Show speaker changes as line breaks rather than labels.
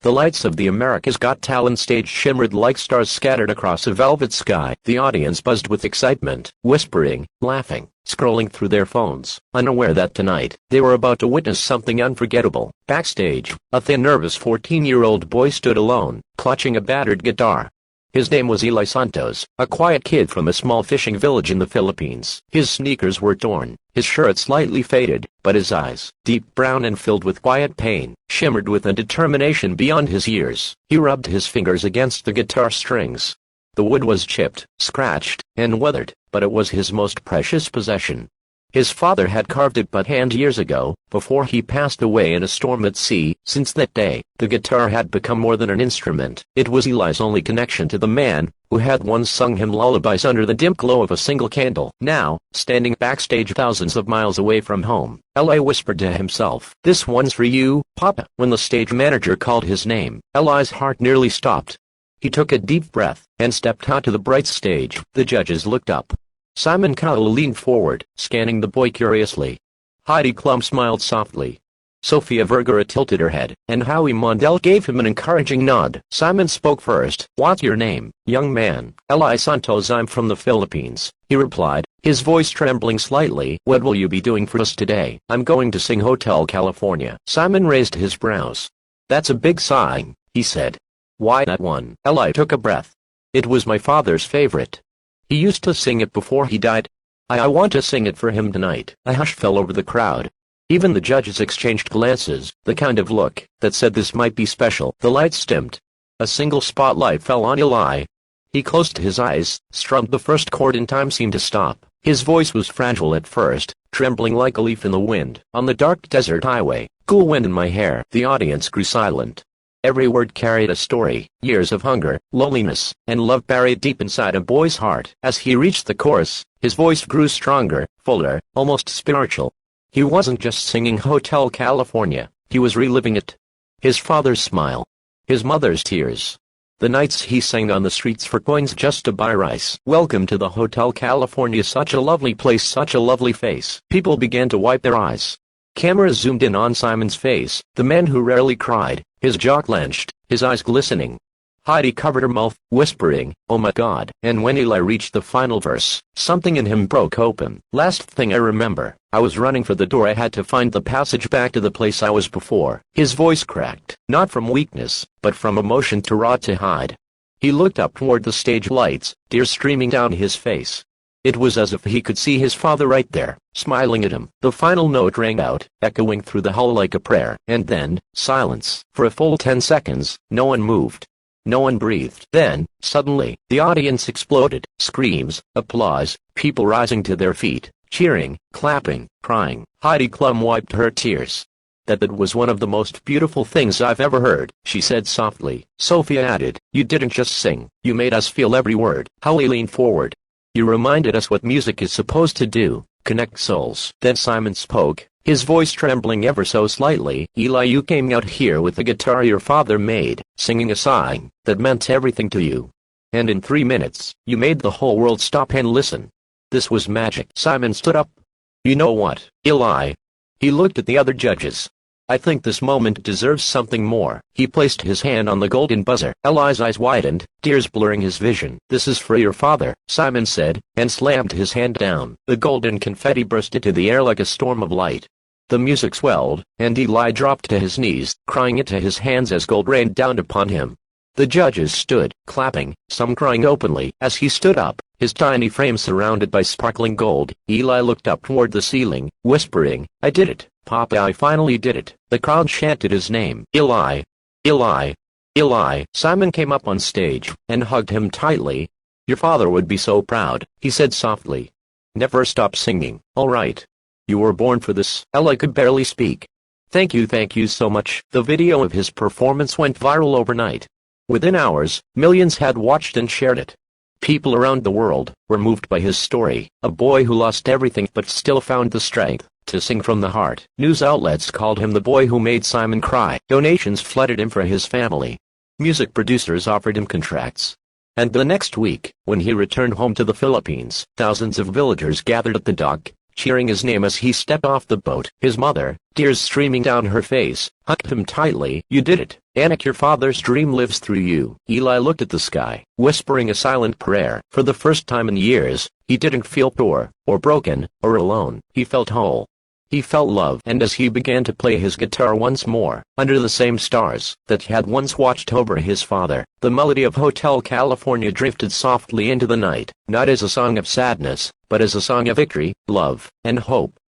The lights of the America's Got Talent stage shimmered like stars scattered across a velvet sky. The audience buzzed with excitement, whispering, laughing, scrolling through their phones, unaware that tonight, they were about to witness something unforgettable. Backstage, a thin, nervous 14-year-old boy stood alone, clutching a battered guitar. His name was Eli Santos, a quiet kid from a small fishing village in the Philippines. His sneakers were torn, his shirt slightly faded, but his eyes, deep brown and filled with quiet pain, shimmered with a determination beyond his years. He rubbed his fingers against the guitar strings. The wood was chipped, scratched, and weathered, but it was his most precious possession. His father had carved it by hand years ago, before he passed away in a storm at sea. Since that day, the guitar had become more than an instrument. It was Eli's only connection to the man who had once sung him lullabies under the dim glow of a single candle. Now, standing backstage thousands of miles away from home, Eli whispered to himself, "This one's for you, Papa." When the stage manager called his name, Eli's heart nearly stopped. He took a deep breath and stepped onto the bright stage. The judges looked up. Simon Cowell leaned forward, scanning the boy curiously. Heidi Klum smiled softly. Sofia Vergara tilted her head, and Howie Mondel gave him an encouraging nod. Simon spoke first. "What's your name, young man?" "Eli Santos. I'm from the Philippines," he replied, his voice trembling slightly. "What will you be doing for us today?" "I'm going to sing Hotel California." Simon raised his brows. "That's a big sign," he said. "Why that one?" Eli took a breath. "It was my father's favorite. He used to sing it before he died. I want to sing it for him tonight." A hush fell over the crowd. Even the judges exchanged glances, the kind of look that said this might be special. The lights dimmed. A single spotlight fell on Eli. He closed his eyes, strummed the first chord, and time seemed to stop. His voice was fragile at first, trembling like a leaf in the wind. "On the dark desert highway, cool wind in my hair." The audience grew silent. Every word carried a story, years of hunger, loneliness, and love buried deep inside a boy's heart. As he reached the chorus, his voice grew stronger, fuller, almost spiritual. He wasn't just singing Hotel California, he was reliving it. His father's smile. His mother's tears. The nights he sang on the streets for coins just to buy rice. "Welcome to the Hotel California. Such a lovely place, such a lovely face." People began to wipe their eyes. Cameras zoomed in on Simon's face, the man who rarely cried, his jaw clenched, his eyes glistening. Heidi covered her mouth, whispering, "Oh my God." And when Eli reached the final verse, something in him broke open. "Last thing I remember, I was running for the door. I had to find the passage back to the place I was before." His voice cracked, not from weakness, but from emotion too raw to hide. He looked up toward the stage lights, tears streaming down his face. It was as if he could see his father right there, smiling at him. The final note rang out, echoing through the hall like a prayer. And then, silence. For a full 10 seconds, no one moved. No one breathed. Then, suddenly, the audience exploded. Screams, applause, people rising to their feet, cheering, clapping, crying. Heidi Klum wiped her tears. That was one of the most beautiful things I've ever heard," she said softly. Sophia added, "You didn't just sing, you made us feel every word." Howie leaned forward. "You reminded us what music is supposed to do, connect souls." Then Simon spoke, his voice trembling ever so slightly. "Eli, you came out here with the guitar your father made, singing a song that meant everything to you. And in 3 minutes, you made the whole world stop and listen. This was magic." Simon stood up. "You know what, Eli?" He looked at the other judges. "I think this moment deserves something more." He placed his hand on the golden buzzer. Eli's eyes widened, tears blurring his vision. "This is for your father," Simon said, and slammed his hand down. The golden confetti burst into the air like a storm of light. The music swelled, and Eli dropped to his knees, crying into his hands as gold rained down upon him. The judges stood, clapping, some crying openly. As he stood up, his tiny frame surrounded by sparkling gold, Eli looked up toward the ceiling, whispering, "I did it, Papa, I finally did it." The crowd chanted his name. "Eli! Eli! Eli!" Simon came up on stage, and hugged him tightly. "Your father would be so proud," he said softly. "Never stop singing, all right? You were born for this." Eli could barely speak. Thank you so much." The video of his performance went viral overnight. Within hours, millions had watched and shared it. People around the world were moved by his story, a boy who lost everything but still found the strength to sing from the heart. News outlets called him the boy who made Simon cry. Donations flooded him for his family. Music producers offered him contracts. And the next week, when he returned home to the Philippines, thousands of villagers gathered at the dock, cheering his name as he stepped off the boat. His mother, tears streaming down her face, hugged him tightly. "You did it, Anik, your father's dream lives through you. Eli looked at the sky, whispering a silent prayer. For the first time in years, he didn't feel poor, or broken, or alone. He felt whole. He felt love, and as he began to play his guitar once more, under the same stars that had once watched over his father, the melody of Hotel California drifted softly into the night, not as a song of sadness, but as a song of victory, love, and hope.